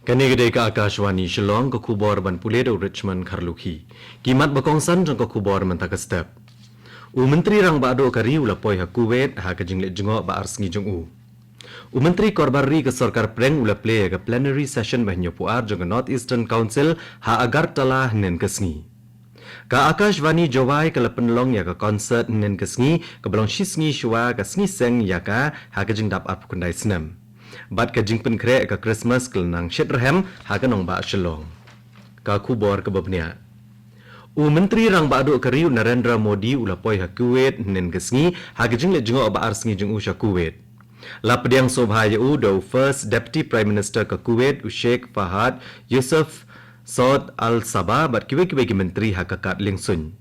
Kani gede ka Akashwani Shillong ka kubor ban puledo Richmond Kharlukhi. Kimat bakongsan jong ka kubor man taka step. U menteri rang ba ado kari ula poi ha Kuwait ha ka jingle jingo ba arsngi jong u. U menteri korbarri ka sarkar preng ula play ka plenary session bahnyo puar jong ka North Eastern Council ha Agartala nen kasngi. Ka Akashvani Jawai ka lapenlong ya ka concert nen kasngi ka belong shisngi shwa ka sngi seng ya ka ha ka jing dap ap kundai senam. Bat ka jing pen kre ka Christmas kel nang Shetraham ha ka nong ba Shillong. Ka kubor ka babnia. U menteri rang ba adu kariu Narendra Modi ula poi ha Kuwait nen kasngi ha ka jing le jingo ba arsngi jing u sha Kuwait. La pediang sobhaya u do first deputy prime minister ka Kuwait u Sheikh Fahad Yusuf Saud Al Sabah bat kiwe-kiwe ki menteri ha ka kat lingsun.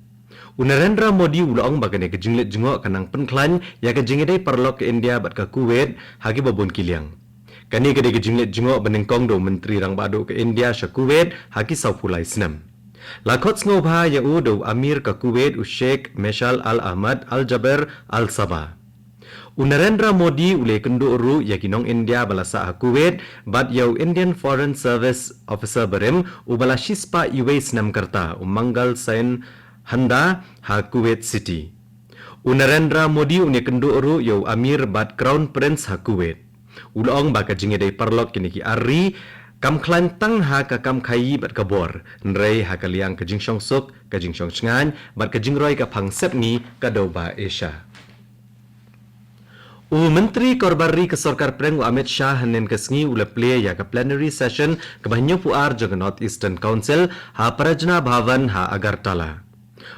Narendra Modi ulong bagane ke jinglet jingo kanang penklan ya ke jingedai parlok ke India bat ka Kuwait hagi babon kiliang. Kani ke de jinglet jingo benengkong do menteri rang badu ke India sha Kuwait hagi saupulai senam. Lakot ngobha ya u do Amir ka Kuwait u Sheikh Meshal Al Ahmad Al Jaber Al Sabah. Narendra Modi ule kendu uru ya kinong India balasa ha Kuwait bat yau Indian Foreign Service Officer berem u bala shispa iwe senam karta u Mangal Sain Handa ha Kuwait City. Narendra Modi une kendu uru yau Amir bat Crown Prince ha Kuwait. Ulong ba ka jingedai parlok kini ki ari kam klan tang ha ka kam khayi bat kabor nrei ha ka liang ka jingshong suk ka jingshong chngan bat ka jingroi ka phangsep ni ka doba Asia. Menteri Korbarri ke Sarkar Preng Amit Shah nen kasngi ula play ya ka plenary session ke banyo puar jong North Eastern Council ha Prajna Bhavan ha Agartala.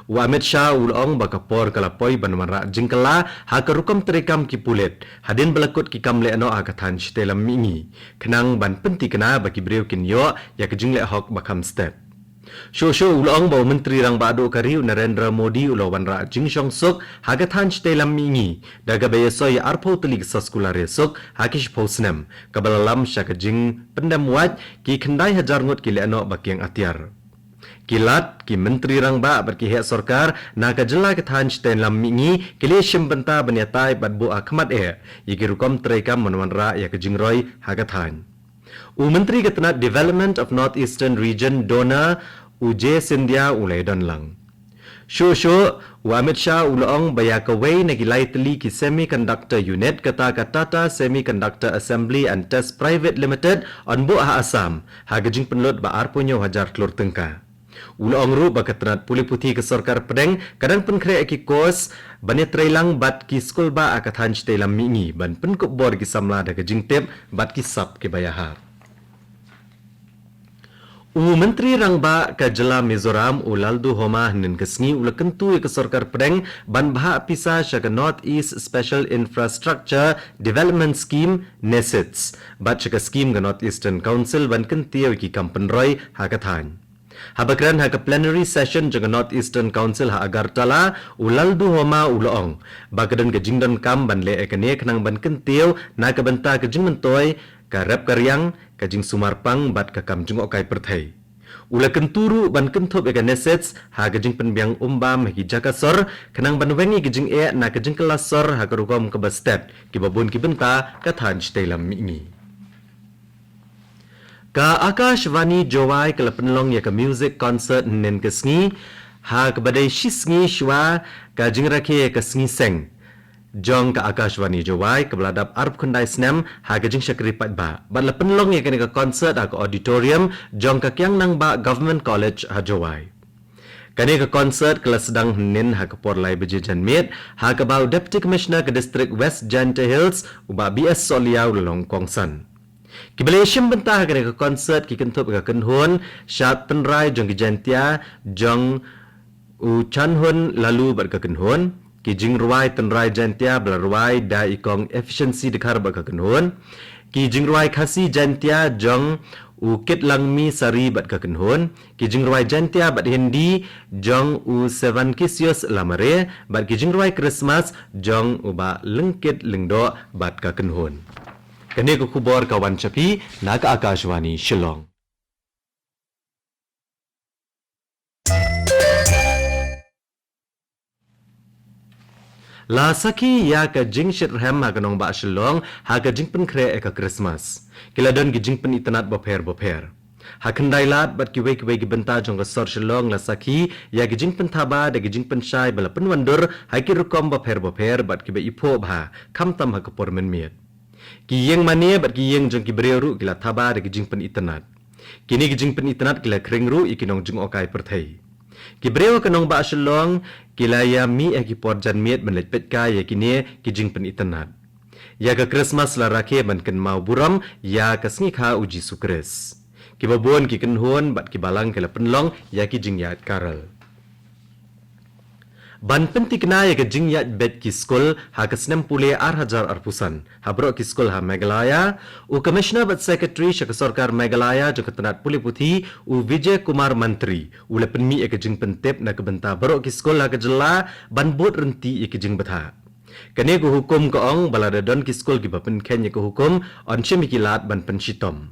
Amit Shah ulong bakapor kalapoi banmara jingkala ha karukam terekam ki pulet hadin belakut ki kamle ano agatan stelam mingi kenang ban penti kena bagi breu kinyo ya ke jingle hok bakam step. Shosho ulong bau menteri rang badu kari Narendra Modi ulawan ra jingshong suk hagatan stelam mingi daga beyesoy arpo telik saskulare suk hakish posnem kabalalam syaka jing pendam wat ki kendai hajar ngut ki leno bakiang atiar. Kilat ki menteri rang ba berki hek sarkar na ka jela ka than stelam mingi kile shim benta banyatai badbu akhmat yiki rukom trekam monwan ra ya ka jingroi hagatan. Menteri Ketenat Development of North Eastern Region Dona Uje Sindhya ulai don lang. Shosho Amit Shah ulong bayakaway nagilay tali ki Semiconductor Unit kata Tata Semiconductor Assembly and Test Private Limited on bu ha Assam hagajing penlot ba arponyo hajar klur tengka. Ulong ru ba ketenat puli putih ke sarkar pedeng kadang penkre ki kos bani trailang bat ki skul ba akathan stelam mingi ban penkup bor ki samla da kajing tep bat ki sap ki bayahar. Menteri rang ba ka jela Mizoram ulaldu homa nen kesngi ula kentu ke sarkar pedeng ban bah pisa syaka North East Special Infrastructure Development Scheme NESITS bat syaka scheme ke North Eastern Council ban kentiau ki kampenroy hakathan. Habakran ha ka plenary session jang North Eastern Council ha Agartala ulaldu homa ulaong bakadan ke jingdon kam ban le ekane kenang ban kentiau na ka benta ke jing mentoy ka rap karyang ka jing sumarpang bat ka kam jing okai perthai. Ula kenturu ban kenthop eka nesets ha ka jing penbiang umbam hi jakasor kenang ban wengi ke jing na ka jing kelasor ha ka rukom ke bastet ki babun ki benta ka than stelam mingi. Ka Akashvani Jawai ke lapenlong ya ka music concert nen kesngi ha ka badai shisngi shwa ka jing rakhe ka sngi seng. Jong ka Akashvani Jawai ke beladap arp kundai senam ha ka jing syakri pat ba. Bat lapenlong ya ka concert ha ka auditorium jong ka kyang nang ba Government College ha Jawai. Kani ka concert kelas sedang nen ha ka porlai beje janmit ha ka bau Deputy Commissioner ke District West Jante Hills uba BS Soliau lelong kongsan. Kibale shim bentah kani ka concert ki kentup ka kenhun syat penrai jong ki jantia jong u chanhun lalu ber ka kenhun ki jing ruai tenrai jantia bela ruai da ikong efficiency dekhar ber ka kenhun ki jing ruai khasi jantia jong u kit langmi sari bat ka kenhun ki jing ruai jantia bat hindi jong u 7 kisios lamare bat ki jing ruai Christmas jong u ba lengkit lengdo bat ka kenhun. Kani ko kubor kawan capi naga Akashvani Shillong. La saki ya ka jing shirham ha kanong ba shilong ha ka jing pen kre e ka Christmas. Kila don ki jing pen itanat boper. Ha kendai lat bat ki wei ki benta jong ka sor shilong la saki ya ki jing pen thaba de ki jing pen shai bala pen wandur ha ki rukom boper bat ki be ipo ba kam tam ha ka por men miet. Ki yeng mania bat ki yeng jong ki breru kila thaba de ki jing pen itanat. Kini ki jing pen itanat kila kring ru ikinong jing okai perthai. Ki breo kanong ba shilong kila ya mi e ki por jan miet menlet pet ka ya kini ki jing pen itanat. Ya ka Christmas la rakhe ban ken mau buram ya ka sngi kha uji sukres. Ki babon ki ken hon bat ki balang kala penlong ya ki jing yat karal. Ban pentik na ya ke jing yat bet ki skol ha ke 60 ar arpusan ha bro ki skol ha Meghalaya u commissioner bat secretary shak sarkar Meghalaya jo ketanat puli puthi u Vijay Kumar Mantri u le penmi ya ke jing pentep na ke benta bro ki skol ha ke jela ban bot renti ya ke jing betha kane ko hukum ko ong balada don ki skol ki bapen ken ya ko hukum on chimikilat ban penshitom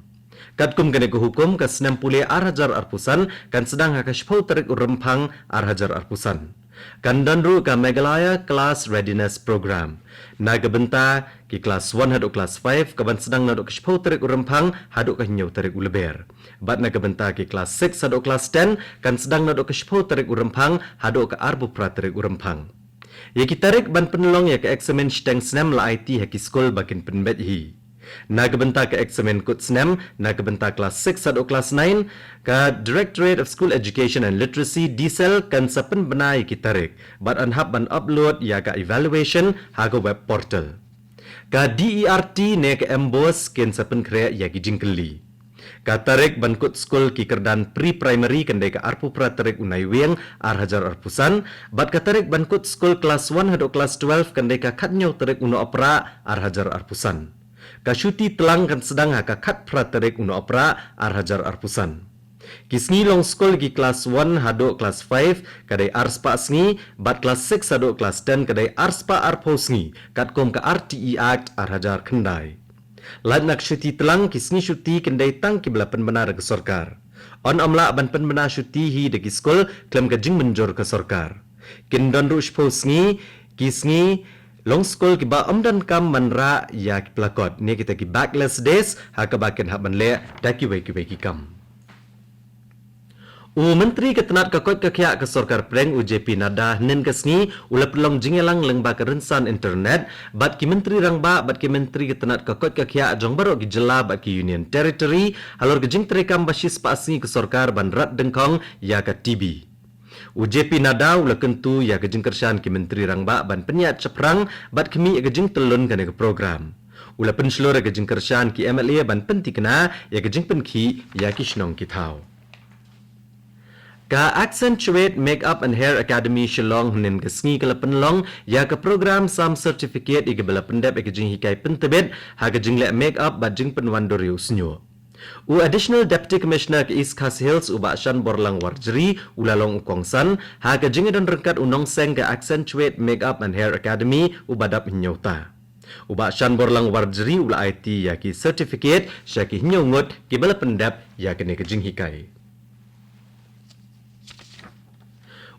kat kum kane ko hukum ka 60 ar arpusan kan sedang ha ke shpau tarik urempang ar arpusan Kandan ru ka Meghalaya Class Readiness Program. Naga benta ki kelas 1 haduk kelas 5 kaban sedang naduk kishpau tarik urempang haduk ka hinyau tarik uleber. Bat naga benta ki kelas 6 haduk kelas 10 kan sedang naduk kishpau tarik urempang haduk ka arbu pra tarik urempang. Ya ki tarik ban penelong ya ka eksamen shteng snem la IT ha ki skol bakin penbet hi. Naga benta ka eksamen kut snem, naga benta kelas 6 atau kelas 9 ka Directorate of School Education and Literacy DSEL kan sapen benai kitarik bat anhap ban upload ya ka evaluation haga web portal. Ka DERT ne ka embos ken sapen kre ya ki jingkeli. Ka tarik ban kut school ki kerdan pre-primary kan ka arpu pra tarik unai weng ar hajar arpusan bat ka tarik ban kut school kelas 1 atau kelas 12 kan ka khatnyau tarik uno opera ar hajar arpusan. Kasyuti telang kan sedang haka kat praterik uno opera ar hajar arpusan. Kisngi long skol ki kelas 1 hado kelas 5 kadai arspa sngi bat kelas 6 hado kelas 10 kadai arspa arpo sngi kat kom ka RTE Act ar hajar kendai. Lan nak syuti telang kisngi syuti kendai tang ki belapan benar ke sorkar. On amla ban pen benar syuti hi de ki skol klem ka jing menjor ke sorkar. Kindon ru shpo sngi kisngi long school ki ba amdan kam manra ya ki plakot ni kita ki backless days ha ka baken ha ban le da ki ki kam u menteri ketenat ka kot ka khya ka sarkar preng u JP Nada nen kasngi ulap long jingelang leng ba ka rensan internet bat ki menteri rang ba bat ki menteri ketenat ka kot ka khya jong baro ki jela bat ki union territory halor ke jing terekam basis pa asngi ka sarkar ban rat dengkong ya ka TB UJP Nada ula kentu ya ke jengkershan ki menteri rangba ban penyat ceprang bat kemi ya ke jeng telun kan ke program. Ula penselur ke jengkershan ki MLA ban pentikna ya ke jeng penki ya ki shnong ki thau. Ka Accentuate Makeup and Hair Academy Shillong nen ke sngi ke penlong ya ke program sam certificate ya ke bela pendep ya ke jeng hikai pentebet ha ke jeng le makeup bat jeng penwandoriu snyo. U Additional Deputy Commissioner ke East Khas Hills u Bakshan Borlang Warjri ulalong ukongsan ha ka jingidon rengkat unong seng ke Accentuate Makeup and Hair Academy u badap hinyauta. U Bakshan Borlang Warjri ula IT ya ki certificate syaki hinyaungut ki bala pendap ya kene ke jinghikai.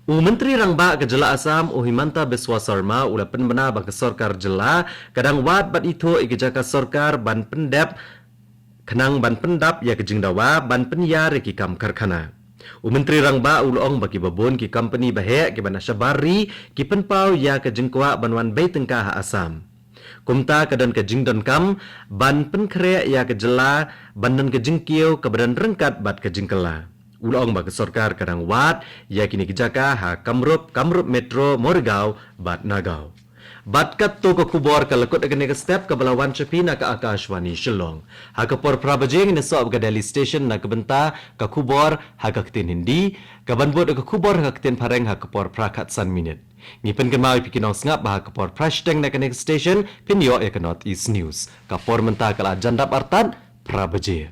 U Menteri Rangba ke Jela Asam u Himanta Biswa Sarma ula penbena ba ke sorkar Jela kadang wad bat itu ikejaka sorkar ban pendap kenang ban pendap ya kejing dawa ban penyar ki kam karkhana. U menteri rangba ulong bagi babon ki company bahe ki ban Ashabari ki penpau ya kejing kwa ban wan bay tengka ha Asam. Kumta kadan kejing don kam ban penkre ya kejela ban dan kejing kiau ke badan rengkat bat kejing kela. Ulong bagi sorkar kadang wat ya kini kejaka ha Kamrup Metro Morgau bat Nagau. Batkat to ko kubor ka lakot agane ka step ka balawan chapina ka Akashwani Shillong. Ha ka por prabajeng ni sob ka Delhi station na kabenta ka kubor ha ka ktin hindi ka banbot ka kubor ha ktin pareng ha ka por prakat san minute. Ngipen kan mau pikinong ngap ba ka por prashteng na ka station pinyo ya ka North East News. Ka por menta ka jandap artan prabaje.